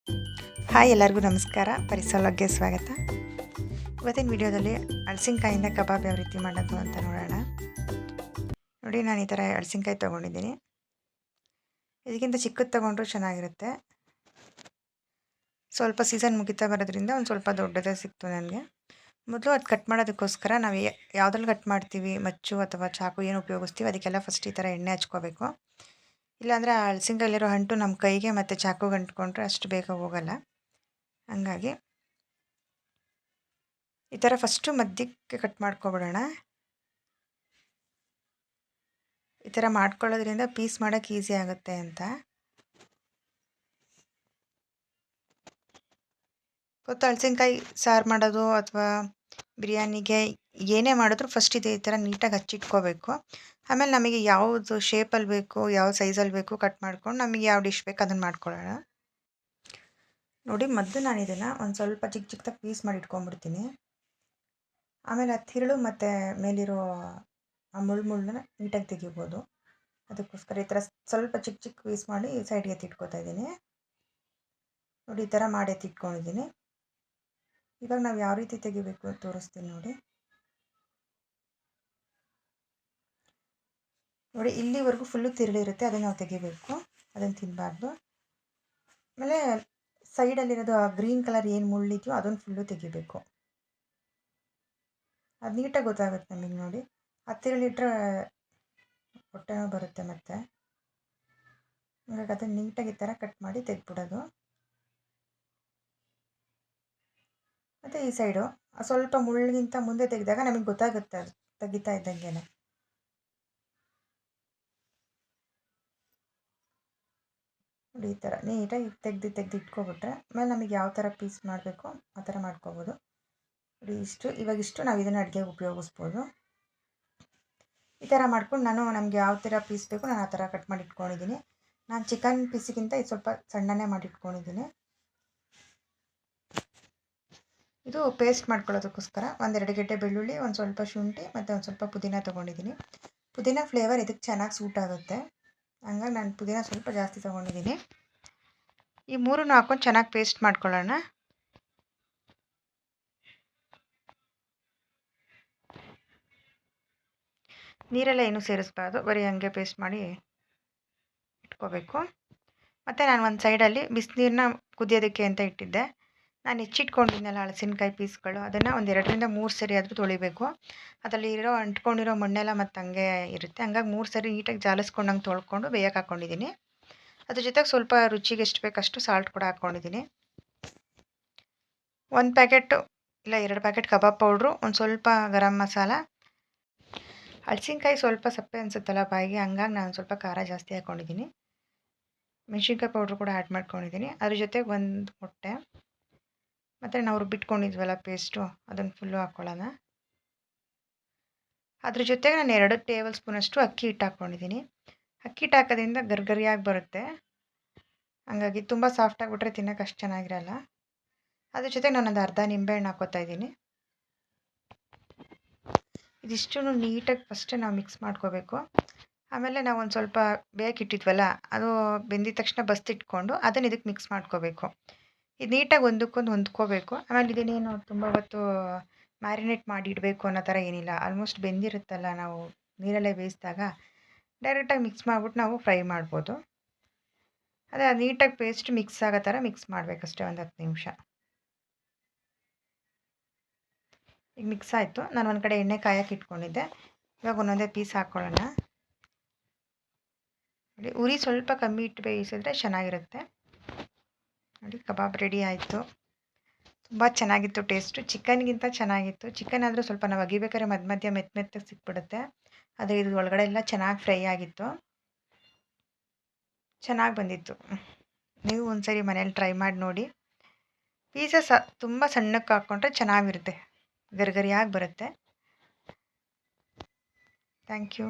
Hi, ಎಲ್ಲರಿಗೂ ನಮಸ್ಕಾರ. ಪರಿಸರಕ್ಕೆ ಸ್ವಾಗತ. ಇವತ್ತಿನ ವಿಡಿಯೋದಲ್ಲಿ ಹಲಸಿನಕಾಯಿಂದ ಕಬಾಬ್ ಯಾವ ರೀತಿ ಮಾಡೋದು ಅಂತ ನೋಡೋಣ. ನೋಡಿ, ನಾನು ಈ ಥರ ಹಲಸಿನಕಾಯಿ ತೊಗೊಂಡಿದ್ದೀನಿ. ಇದಕ್ಕಿಂತ ಚಿಕ್ಕದು ತೊಗೊಂಡ್ರೂ ಚೆನ್ನಾಗಿರುತ್ತೆ. ಸ್ವಲ್ಪ ಸೀಸನ್ ಮುಗಿತಾ ಬರೋದ್ರಿಂದ ಒಂದು ಸ್ವಲ್ಪ ದೊಡ್ಡದೇ ಸಿಕ್ತು ನನಗೆ. ಮೊದಲು ಅದು ಕಟ್ ಮಾಡೋದಕ್ಕೋಸ್ಕರ ನಾವು ಯಾವುದ್ರಲ್ಲಿ ಕಟ್ ಮಾಡ್ತೀವಿ, ಮಚ್ಚು ಅಥವಾ ಚಾಕು ಏನು ಉಪಯೋಗಿಸ್ತೀವಿ ಅದಕ್ಕೆಲ್ಲ ಫಸ್ಟ್ ಈ ಥರ ಎಣ್ಣೆ ಹಚ್ಕೋಬೇಕು. ಇಲ್ಲಾಂದರೆ ಆ ಹಲಸಿನಕಾಯಲ್ಲಿರೋ ಅಂಟು ನಮ್ಮ ಕೈಗೆ ಮತ್ತು ಚಾಕುಗೆ ಅಂಟ್ಕೊಂಡ್ರೆ ಅಷ್ಟು ಬೇಗ ಹೋಗಲ್ಲ. ಹಂಗಾಗಿ ಈ ಥರ ಫಸ್ಟು ಮಧ್ಯಕ್ಕೆ ಕಟ್ ಮಾಡ್ಕೊಬಿಡೋಣ. ಈ ಥರ ಮಾಡ್ಕೊಳ್ಳೋದ್ರಿಂದ ಪೀಸ್ ಮಾಡೋಕ್ಕೆ ಈಸಿ ಆಗುತ್ತೆ ಅಂತ. ಗೊತ್ತು, ಹಲಸಿನಕಾಯಿ ಸಾರು ಮಾಡೋದು ಅಥವಾ ಬಿರಿಯಾನಿಗೆ ಏನೇ ಮಾಡಿದ್ರು ಫಸ್ಟ್ ಈ ಥರ ನೀಟಾಗಿ ಹಚ್ಚಿಟ್ಕೋಬೇಕು. ಆಮೇಲೆ ನಮಗೆ ಯಾವುದು ಶೇಪಲ್ಲಿ ಬೇಕು, ಯಾವ ಸೈಜಲ್ಲಿ ಬೇಕು ಕಟ್ ಮಾಡ್ಕೊಂಡು ನಮಗೆ ಯಾವ ಡಿಶ್ ಬೇಕು ಅದನ್ನು ಮಾಡ್ಕೊಳ್ಳೋಣ. ನೋಡಿ, ಮೊದಲು ನಾನು ಇದನ್ನು ಒಂದು ಸ್ವಲ್ಪ ಚಿಕ್ಕ ಚಿಕ್ಕದಾಗಿ ಪೀಸ್ ಮಾಡಿ ಇಟ್ಕೊಂಡ್ಬಿಡ್ತೀನಿ. ಆಮೇಲೆ ಆ ತಿರುಳು ಮತ್ತು ಮೇಲಿರೋ ಆ ಮುಳ್ಳನ್ನ ನೀಟಾಗಿ ತೆಗಿಬೋದು. ಅದಕ್ಕೋಸ್ಕರ ಈ ಥರ ಸ್ವಲ್ಪ ಚಿಕ್ಕ ಚಿಕ್ಕ ಪೀಸ್ ಮಾಡಿ ಸೈಡ್ಗೆ ಎತ್ತಿಟ್ಕೊತಾ ಇದ್ದೀನಿ. ನೋಡಿ, ಈ ಥರ ಮಾಡಿ ಎತ್ತಿಟ್ಕೊಂಡಿದ್ದೀನಿ. ಇವಾಗ ನಾವು ಯಾವ ರೀತಿ ತೆಗಿಬೇಕು ಅಂತ ತೋರಿಸ್ತೀನಿ ನೋಡಿ. ನೋಡಿ, ಇಲ್ಲಿವರೆಗೂ ಫುಲ್ಲು ತಿರುಳಿರುತ್ತೆ, ಅದನ್ನು ನಾವು ತೆಗಿಬೇಕು. ಅದನ್ನು ತಿನ್ನಬಾರ್ದು. ಆಮೇಲೆ ಸೈಡಲ್ಲಿರೋದು ಆ ಗ್ರೀನ್ ಕಲರ್ ಏನು ಮುಳ್ಳಿದೆಯೋ ಅದನ್ನು ಫುಲ್ಲು ತೆಗಿಬೇಕು. ಅದು ನೀಟಾಗಿ ಗೊತ್ತಾಗುತ್ತೆ ನಮಗೆ. ನೋಡಿ, ಆ ತಿರುಳಿಟ್ರೆ ಹೊಟ್ಟೆನೋ ಬರುತ್ತೆ ಮತ್ತೆ. ಹಾಗಾಗಿ ಅದನ್ನು ನೀಟಾಗಿ ಈ ಥರ ಕಟ್ ಮಾಡಿ ತೆಗೆದ್ಬಿಡೋದು. ಮತ್ತು ಈ ಸೈಡು ಸ್ವಲ್ಪ ಮುಳ್ಳಿಗಿಂತ ಮುಂದೆ ತೆಗೆದಾಗ ನಮಗೆ ಗೊತ್ತಾಗುತ್ತೆ ಅದು ತೆಗಿತಾ ಇದ್ದಂಗೆ. ನೋಡಿ, ಈ ಥರ ನೀಟಾಗಿ ತೆಗೆದು ಇಟ್ಕೊಬಿಟ್ರೆ ಆಮೇಲೆ ನಮಗೆ ಯಾವ ಥರ ಪೀಸ್ ಮಾಡಬೇಕು ಆ ಥರ ಮಾಡ್ಕೋಬೋದು. ನೋಡಿ, ಇವಾಗಿಷ್ಟು ನಾವು ಇದನ್ನು ಅಡುಗೆಗೆ ಉಪಯೋಗಿಸ್ಬೋದು. ಈ ಥರ ಮಾಡ್ಕೊಂಡು ನಮಗೆ ಯಾವ ಥರ ಪೀಸ್ ಬೇಕು ನಾನು ಆ ಥರ ಕಟ್ ಮಾಡಿ ಇಟ್ಕೊಂಡಿದ್ದೀನಿ. ನಾನು ಚಿಕನ್ ಪೀಸಿಗಿಂತ ಇದು ಸ್ವಲ್ಪ ಸಣ್ಣನೇ ಮಾಡಿ ಇಟ್ಕೊಂಡಿದ್ದೀನಿ. ಇದು ಪೇಸ್ಟ್ ಮಾಡ್ಕೊಳ್ಳೋದಕ್ಕೋಸ್ಕರ ಒಂದೆರಡು ಗೆಡ್ಡೆ ಬೆಳ್ಳುಳ್ಳಿ, ಒಂದು ಸ್ವಲ್ಪ ಶುಂಠಿ ಮತ್ತು ಒಂದು ಸ್ವಲ್ಪ ಪುದೀನ ತೊಗೊಂಡಿದ್ದೀನಿ. ಪುದೀನ ಫ್ಲೇವರ್ ಇದಕ್ಕೆ ಚೆನ್ನಾಗಿ ಸೂಟ್ ಆಗುತ್ತೆ, ಹಂಗಾಗಿ ನಾನು ಪುದೀನ ಸ್ವಲ್ಪ ಜಾಸ್ತಿ ತೊಗೊಂಡಿದ್ದೀನಿ. ಈ ಮೂರನ್ನು ಹಾಕ್ಕೊಂಡು ಚೆನ್ನಾಗಿ ಪೇಸ್ಟ್ ಮಾಡ್ಕೊಳ್ಳೋಣ. ನೀರೆಲ್ಲ ಏನೂ ಸೇರಿಸ್ಬಾರ್ದು, ಬರೀ ಹಂಗೆ ಪೇಸ್ಟ್ ಮಾಡಿ ಇಟ್ಕೋಬೇಕು. ಮತ್ತು ನಾನು ಒಂದು ಸೈಡಲ್ಲಿ ಬಿಸಿನೀರನ್ನ ಕುದಿಯೋದಕ್ಕೆ ಅಂತ ಇಟ್ಟಿದ್ದೆ. ನಾನು ಹೆಚ್ಚಿಟ್ಕೊಂಡಿದ್ನಲ್ಲ ಹಲಸಿನಕಾಯಿ ಪೀಸ್ಗಳು, ಅದನ್ನು ಒಂದು 2ರಿಂದ 3 ಸರಿ ಆದರೂ ತೊಳಿಬೇಕು. ಅದರಲ್ಲಿ ಅಂಟ್ಕೊಂಡಿರೋ ಮಣ್ಣೆಲ್ಲ ಮತ್ತು ಹಂಗೆ ಇರುತ್ತೆ. ಹಂಗಾಗಿ 3 ಸರಿ ನೀಟಾಗಿ ಜಾಲಿಸ್ಕೊಂಡಂಗೆ ತೊಳ್ಕೊಂಡು ಬೇಯಕ್ಕೆ ಹಾಕ್ಕೊಂಡಿದ್ದೀನಿ. ಅದ್ರ ಜೊತೆಗೆ ಸ್ವಲ್ಪ ರುಚಿಗೆ ಎಷ್ಟು ಬೇಕಷ್ಟು ಸಾಲ್ಟ್ ಕೂಡ ಹಾಕ್ಕೊಂಡಿದ್ದೀನಿ. 1 ಪ್ಯಾಕೆಟು ಇಲ್ಲ 2 ಪ್ಯಾಕೆಟ್ ಕಬಾಬ್ ಪೌಡ್ರು, ಒಂದು ಸ್ವಲ್ಪ ಗರಂ ಮಸಾಲ. ಹಲಸಿನಕಾಯಿ ಸ್ವಲ್ಪ ಸಪ್ಪೆ ಅನಿಸುತ್ತಲ್ಲ ಬಾಯಿಗೆ, ಹಂಗಾಗಿ ನಾನು ಸ್ವಲ್ಪ ಖಾರ ಜಾಸ್ತಿ ಹಾಕ್ಕೊಂಡಿದ್ದೀನಿ. ಮೆಣಸಿನ್ಕಾಯಿ ಪೌಡ್ರು ಕೂಡ ಆ್ಯಡ್ ಮಾಡ್ಕೊಂಡಿದ್ದೀನಿ. ಅದ್ರ ಜೊತೆಗೆ 1 ಮೊಟ್ಟೆ ಮತ್ತು ನಾವು ರುಬ್ಬಿಟ್ಕೊಂಡಿದ್ವಲ್ಲ ಪೇಸ್ಟು, ಅದನ್ನು ಫುಲ್ಲು ಹಾಕ್ಕೊಳ್ಳೋಣ. ಅದ್ರ ಜೊತೆಗೆ ನಾನು 2 ಟೇಬಲ್ ಸ್ಪೂನಷ್ಟು ಅಕ್ಕಿ ಹಿಟ್ಟು ಹಾಕ್ಕೊಂಡಿದ್ದೀನಿ. ಅಕ್ಕಿ ಹಿಟ್ಟು ಹಾಕೋದ್ರಿಂದ ಗರಿಗರಿಯಾಗಿ ಬರುತ್ತೆ, ಹಂಗಾಗಿ ತುಂಬ ಸಾಫ್ಟ್ ಆಗಿಬಿಟ್ರೆ ತಿನ್ನೋಕೆ ಅಷ್ಟು ಚೆನ್ನಾಗಿರಲ್ಲ. ಅದ್ರ ಜೊತೆಗೆ ನಾನೊಂದು ಅರ್ಧ ನಿಂಬೆಹಣ್ಣು ಹಾಕ್ಕೋತಾ ಇದ್ದೀನಿ. ಇದಿಷ್ಟು ನೀಟಾಗಿ ಫಸ್ಟೇ ನಾವು ಮಿಕ್ಸ್ ಮಾಡ್ಕೋಬೇಕು. ಆಮೇಲೆ ನಾವು ಒಂದು ಸ್ವಲ್ಪ ಬೇಯಕ್ಕಿಟ್ಟಿದ್ವಲ್ಲ, ಅದು ಬೆಂದಿದ ತಕ್ಷಣ ಬಸ್ತಿಟ್ಕೊಂಡು ಅದನ್ನು ಇದಕ್ಕೆ ಮಿಕ್ಸ್ ಮಾಡ್ಕೋಬೇಕು. ಇದು ನೀಟಾಗಿ ಒಂದಕ್ಕೊಂದು ಹೊಂದ್ಕೋಬೇಕು. ಆಮೇಲೆ ಇದನ್ನೇನು ತುಂಬ ಹೊತ್ತು ಮ್ಯಾರಿನೇಟ್ ಮಾಡಿ ಇಡಬೇಕು ಅನ್ನೋ ಥರ ಏನಿಲ್ಲ. ಆಲ್ಮೋಸ್ಟ್ ಬೆಂದಿರುತ್ತಲ್ಲ, ನಾವು ನೀರಲ್ಲೇ ಬೇಯಿಸಿದಾಗ ಡೈರೆಕ್ಟಾಗಿ ಮಿಕ್ಸ್ ಮಾಡಿಬಿಟ್ಟು ನಾವು ಫ್ರೈ ಮಾಡ್ಬೋದು. ಅದೇ ಅದು ನೀಟಾಗಿ ಪೇಸ್ಟ್ ಮಿಕ್ಸ್ ಆಗೋ ಥರ ಮಿಕ್ಸ್ ಮಾಡಬೇಕಷ್ಟೇ, ಒಂದು 10 ನಿಮಿಷ. ಈಗ ಮಿಕ್ಸ್ ಆಯಿತು. ನಾನು ಒಂದು ಕಡೆ ಎಣ್ಣೆ ಕಾಯಕ್ಕೆ ಇಟ್ಕೊಂಡಿದ್ದೆ. ಇವಾಗ ಒಂದೊಂದೇ ಪೀಸ್ ಹಾಕ್ಕೊಳ್ಳೋಣ. ನೋಡಿ, ಉರಿ ಸ್ವಲ್ಪ ಕಮ್ಮಿ ಇಟ್ಟು ಬೇಯಿಸಿದ್ರೆ ಚೆನ್ನಾಗಿರುತ್ತೆ. ನೋಡಿ, ಕಬಾಬ್ ರೆಡಿ ಆಯಿತು. ತುಂಬ ಚೆನ್ನಾಗಿತ್ತು ಟೇಸ್ಟು, ಚಿಕನ್ಗಿಂತ ಚೆನ್ನಾಗಿತ್ತು. ಚಿಕನ್ ಆದರೂ ಸ್ವಲ್ಪ ನಾವು ಅಗಿಬೇಕಾದ್ರೆ ಮಧ್ಯ ಮೆತ್ತಗೆ ಸಿಕ್ಬಿಡುತ್ತೆ, ಆದರೆ ಇದು ಒಳಗಡೆ ಎಲ್ಲ ಚೆನ್ನಾಗಿ ಫ್ರೈ ಆಗಿತ್ತು, ಚೆನ್ನಾಗಿ ಬಂದಿತ್ತು. ನೀವು ಒಂದ್ಸರಿ ಮನೇಲಿ ಟ್ರೈ ಮಾಡಿ ನೋಡಿ. ಪೀಸಸ್ ತುಂಬ ಸಣ್ಣಕ್ಕೆ ಹಾಕ್ಕೊಂಡ್ರೆ ಚೆನ್ನಾಗಿರುತ್ತೆ, ಗರಿಗರಿಯಾಗಿ ಬರುತ್ತೆ. Thank you.